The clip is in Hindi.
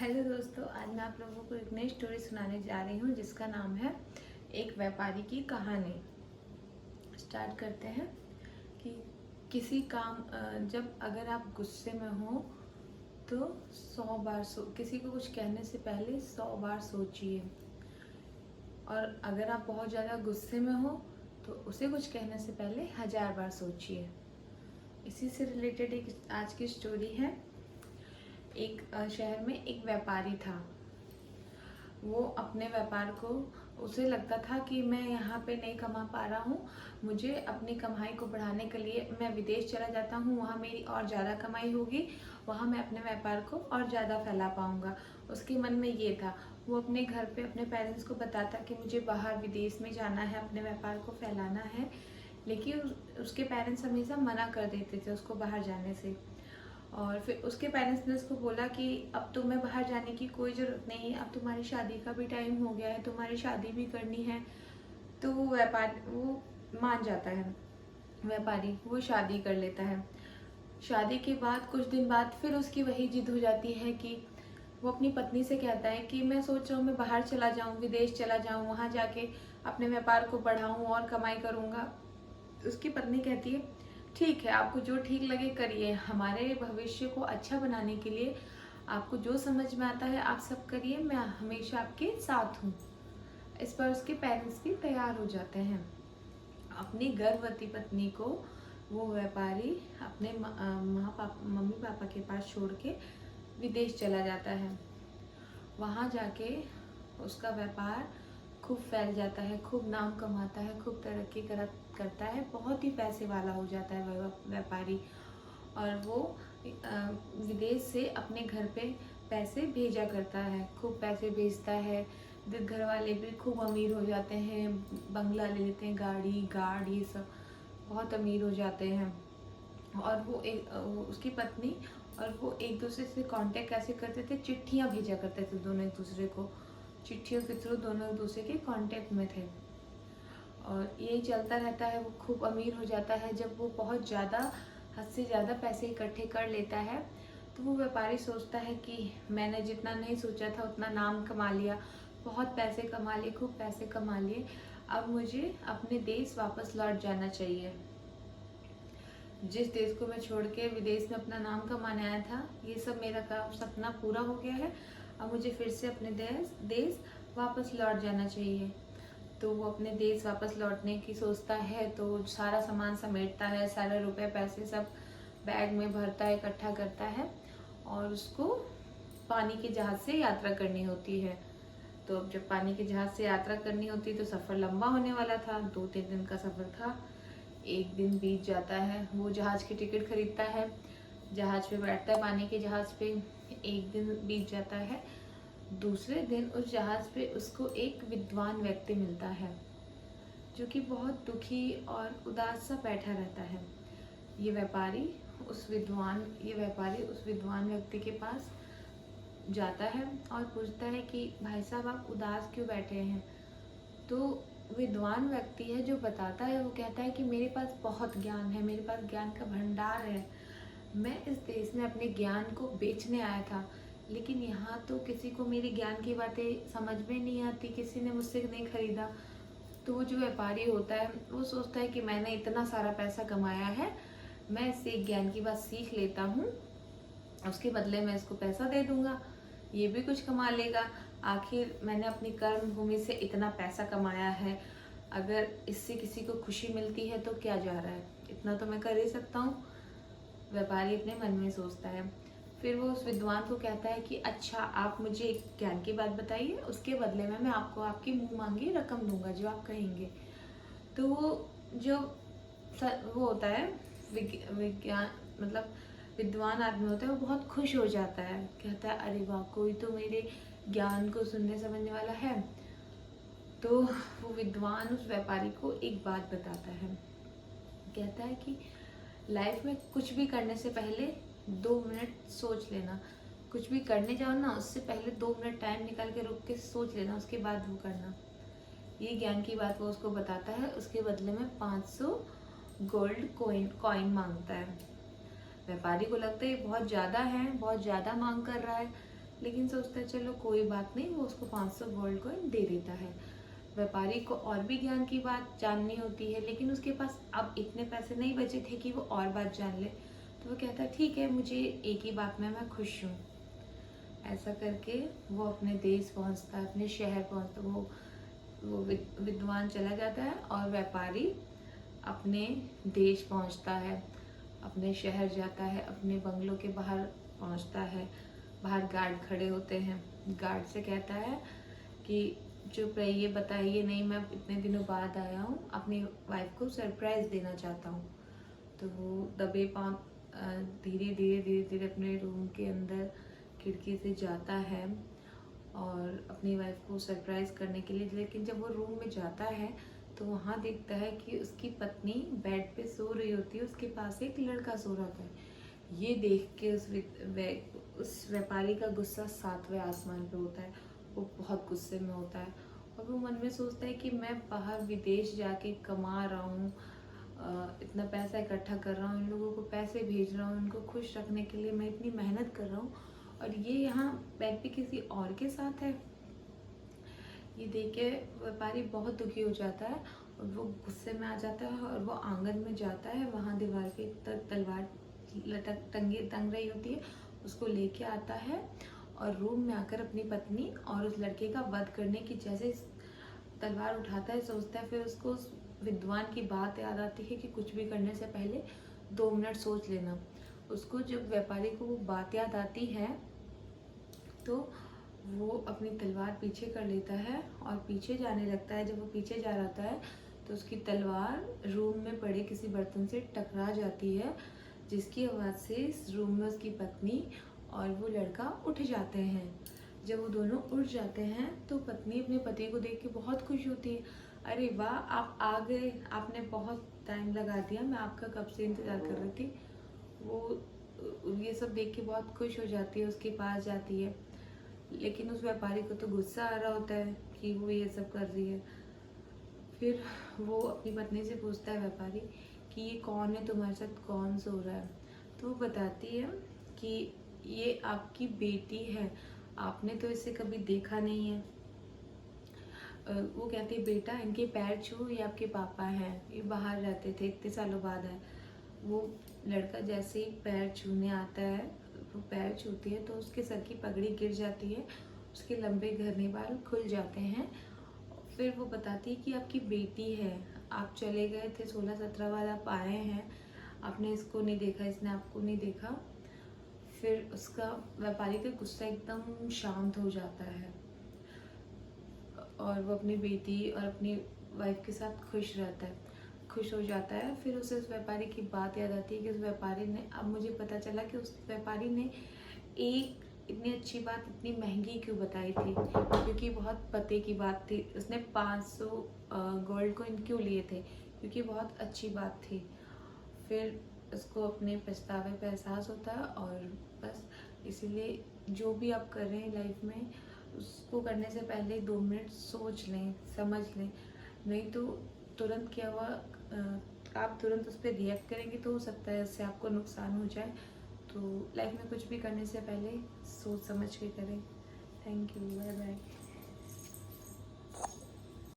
हेलो दोस्तों, आज मैं आप लोगों को एक नई स्टोरी सुनाने जा रही हूँ जिसका नाम है एक व्यापारी की कहानी। स्टार्ट करते हैं कि किसी काम जब अगर आप गुस्से में हो तो 100 बार किसी को कुछ कहने से पहले 100 बार सोचिए, और अगर आप बहुत ज़्यादा गुस्से में हो तो उसे कुछ कहने से पहले 1000 बार सोचिए। इसी से रिलेटेड एक आज की स्टोरी है। एक शहर में एक व्यापारी था। वो अपने व्यापार को, उसे लगता था कि मैं यहाँ पे नहीं कमा पा रहा हूँ, मुझे अपनी कमाई को बढ़ाने के लिए मैं विदेश चला जाता हूँ, वहाँ मेरी और ज़्यादा कमाई होगी, वहाँ मैं अपने व्यापार को और ज़्यादा फैला पाऊँगा। उसके मन में ये था। वो अपने घर पे अपने पेरेंट्स को बताता कि मुझे बाहर विदेश में जाना है, अपने व्यापार को फैलाना है, लेकिन उसके पेरेंट्स हमेशा मना कर देते थे उसको बाहर जाने से। और फिर उसके पेरेंट्स ने उसको बोला कि अब तुम्हें बाहर जाने की कोई ज़रूरत नहीं है, अब तुम्हारी शादी का भी टाइम हो गया है, तुम्हारी शादी भी करनी है। तो वो मान जाता है। व्यापारी वो शादी कर लेता है। शादी के बाद कुछ दिन बाद फिर उसकी वही जिद हो जाती है कि वो अपनी पत्नी से कहता है कि मैं सोच रहा हूँ मैं बाहर चला जाऊँ, विदेश चला जाऊँ, वहाँ जाके अपने व्यापार को बढ़ाऊँ और कमाई करूँगा। उसकी पत्नी कहती है ठीक है, आपको जो ठीक लगे करिए, हमारे भविष्य को अच्छा बनाने के लिए आपको जो समझ में आता है आप सब करिए, मैं हमेशा आपके साथ हूँ। इस पर उसके पेरेंट्स भी तैयार हो जाते हैं। अपनी गर्भवती पत्नी को वो व्यापारी अपने मम्मी पापा के पास छोड़ के विदेश चला जाता है। वहाँ जाके उसका व्यापार खूब फैल जाता है, खूब नाम कमाता है, खूब तरक्की करता है, बहुत ही पैसे वाला हो जाता है वह व्यापारी। और वो विदेश से अपने घर पे पैसे भेजा करता है, खूब पैसे भेजता है। घर वाले भी खूब अमीर हो जाते हैं, बंगला ले लेते हैं, गाड़ी ये सब, बहुत अमीर हो जाते हैं। और वो उसकी पत्नी और वो एक दूसरे से कांटेक्ट कैसे करते थे, चिट्ठियाँ भेजा करते थे दोनों एक दूसरे को, चिट्ठियों के थ्रू दोनों एक दूसरे के कांटेक्ट में थे। और यही चलता रहता है। वो खूब अमीर हो जाता है। जब वो बहुत ज़्यादा, हद से ज़्यादा पैसे इकट्ठे कर लेता है तो वो व्यापारी सोचता है कि मैंने जितना नहीं सोचा था उतना नाम कमा लिया, बहुत पैसे कमा लिए, खूब पैसे कमा लिए, अब मुझे अपने देश वापस लौट जाना चाहिए। जिस देश को मैं छोड़ के विदेश में अपना नाम कमाने आया था, ये सब मेरा काम सपना पूरा हो गया है, अब मुझे फिर से अपने देश वापस लौट जाना चाहिए। तो वो अपने देश वापस लौटने की सोचता है, तो सारा सामान समेटता है, सारे रुपए पैसे सब बैग में भरता है, इकट्ठा करता है, और उसको पानी के जहाज से यात्रा करनी होती है। तो अब जब पानी के जहाज से यात्रा करनी होती तो सफ़र लंबा होने वाला था, 2-3 दिन का सफ़र था। एक दिन बीत जाता है, वो जहाज की टिकट खरीदता है, जहाज पे बैठता है, पानी के जहाज पे। एक दिन बीत जाता है। दूसरे दिन उस जहाज पे उसको एक विद्वान व्यक्ति मिलता है जो कि बहुत दुखी और उदास सा बैठा रहता है। ये व्यापारी उस विद्वान व्यक्ति के पास जाता है और पूछता है कि भाई साहब आप उदास क्यों बैठे हैं। तो विद्वान व्यक्ति है जो बताता है, वो कहता है कि मेरे पास बहुत ज्ञान है, मेरे पास ज्ञान का भंडार है, मैं इस देश में अपने ज्ञान को बेचने आया था, लेकिन यहाँ तो किसी को मेरे ज्ञान की बातें समझ में नहीं आती, किसी ने मुझसे नहीं खरीदा। तो वो जो व्यापारी होता है वो सोचता है कि मैंने इतना सारा पैसा कमाया है, मैं इससे ज्ञान की बात सीख लेता हूँ, उसके बदले में इसको पैसा दे दूंगा, ये भी कुछ कमा लेगा। आखिर मैंने अपनी कर्म भूमि से इतना पैसा कमाया है, अगर इससे किसी को खुशी मिलती है तो क्या जा रहा है, इतना तो मैं कर ही सकता हूँ, व्यापारी अपने मन में सोचता है। फिर वो उस विद्वान को कहता है कि अच्छा आप मुझे एक ज्ञान की बात बताइए, उसके बदले में मैं आपको आपकी मुंह मांगी रकम दूंगा जो आप कहेंगे। तो वो होता है विज्ञान, मतलब विद्वान आदमी होता है, वो बहुत खुश हो जाता है, कहता है अरे वाह, कोई तो मेरे ज्ञान को सुनने समझने वाला है। तो वो विद्वान उस व्यापारी को एक बात बताता है, कहता है कि लाइफ में कुछ भी करने से पहले 2 मिनट सोच लेना, कुछ भी करने जाओ ना उससे पहले 2 मिनट टाइम निकाल के रुक के सोच लेना, उसके बाद वो करना। ये ज्ञान की बात वो उसको बताता है। उसके बदले में 500 गोल्ड कॉइन मांगता है। व्यापारी को लगता है ये बहुत ज़्यादा है, बहुत ज़्यादा मांग कर रहा है, लेकिन सोचता है चलो कोई बात नहीं, वो उसको 500 गोल्ड कॉइन दे देता है। व्यापारी को और भी ज्ञान की बात जाननी होती है, लेकिन उसके पास अब इतने पैसे नहीं बचे थे कि वो और बात जान ले। तो वो कहता है ठीक है, मुझे एक ही बात में मैं खुश हूँ। ऐसा करके वो अपने देश पहुँचता है, अपने शहर पहुँचता, वो विद्वान चला जाता है और व्यापारी अपने देश पहुँचता है, अपने शहर जाता है, अपने बंगलों के बाहर पहुँचता है। बाहर गार्ड खड़े होते हैं। गार्ड से कहता है कि चुप रहिए, बताइए नहीं, मैं इतने दिनों बाद आया हूँ, अपनी वाइफ को सरप्राइज़ देना चाहता हूँ। तो वो दबे पाँव धीरे धीरे अपने रूम के अंदर खिड़की से जाता है और अपनी वाइफ को सरप्राइज़ करने के लिए। लेकिन जब वो रूम में जाता है तो वहाँ देखता है कि उसकी पत्नी बेड पे सो रही होती है, उसके पास एक लड़का सो रहा होता है। ये देख के उस व्यापारी का गुस्सा 7वें आसमान पे होता है। वो बहुत गुस्से में होता है और वो मन में सोचता है कि मैं बाहर विदेश जाके कमा रहा हूँ, इतना पैसा इकट्ठा कर रहा हूँ, इन लोगों को पैसे भेज रहा हूँ, उनको खुश रखने के लिए मैं इतनी मेहनत कर रहा हूँ, और ये यहाँ बेड पे किसी और के साथ है। ये देख के व्यापारी बहुत दुखी हो जाता है और वो गुस्से में आ जाता है और वो आंगन में जाता है। वहाँ दीवार पे तलवार टंग रही होती है, उसको लेके आता है और रूम में आकर अपनी पत्नी और उस लड़के का वध करने की जैसे तलवार उठाता है, सोचता है, फिर उसको उस विद्वान की बात याद आती है कि कुछ भी करने से पहले 2 मिनट सोच लेना। उसको जब व्यापारी को वो बात याद आती है तो वो अपनी तलवार पीछे कर लेता है और पीछे जाने लगता है। जब वो पीछे जा रहा होता है तो उसकी तलवार रूम में पड़े किसी बर्तन से टकरा जाती है, जिसकी आवाज़ से इस रूम में उसकी पत्नी और वो लड़का उठ जाते हैं। जब वो दोनों उठ जाते हैं तो पत्नी अपने पति को देख के बहुत खुश होती है। अरे वाह, आप आ गए, आपने बहुत टाइम लगा दिया, मैं आपका कब से इंतज़ार कर रही थी। वो ये सब देख के बहुत खुश हो जाती है, उसके पास जाती है। लेकिन उस व्यापारी को तो गुस्सा आ रहा होता है कि वो ये सब कर रही है। फिर वो अपनी पत्नी से पूछता है व्यापारी कि ये कौन है, तुम्हारे साथ कौन सो रहा है। तो वो बताती है कि ये आपकी बेटी है, आपने तो इसे कभी देखा नहीं है। वो कहती है बेटा, इनके पैर छू, ये आपके पापा हैं, ये बाहर रहते थे, इतने सालों बाद है। वो लड़का जैसे ही पैर छूने आता है, वो पैर छूती है तो उसके सर की पगड़ी गिर जाती है, उसके लंबे घने बाल खुल जाते हैं। फिर वो बताती है कि आपकी बेटी है, आप चले गए थे 16-17 बाद, आप आए हैं, आपने इसको नहीं देखा, इसने आपको नहीं देखा। फिर उसका व्यापारी का गुस्सा एकदम शांत हो जाता है और वो अपनी बेटी और अपनी वाइफ के साथ खुश हो जाता है। फिर उसे उस व्यापारी की बात याद आती है कि उस व्यापारी ने, अब मुझे पता चला कि उस व्यापारी ने एक इतनी अच्छी बात इतनी महंगी क्यों बताई थी, क्योंकि बहुत पते की बात थी। उसने 500 गोल्ड कॉइन क्यों लिए थे, क्योंकि बहुत अच्छी बात थी। फिर उसको अपने पछतावे पर एहसास होता है और बस इसीलिए जो भी आप कर रहे हैं लाइफ में, उसको करने से पहले 2 मिनट सोच लें, समझ लें, नहीं तो तुरंत क्या हुआ, आप तुरंत उस पर रिएक्ट करेंगे तो हो सकता है उससे आपको नुकसान हो जाए। तो लाइफ में कुछ भी करने से पहले सोच समझ के करें। Thank you, bye bye.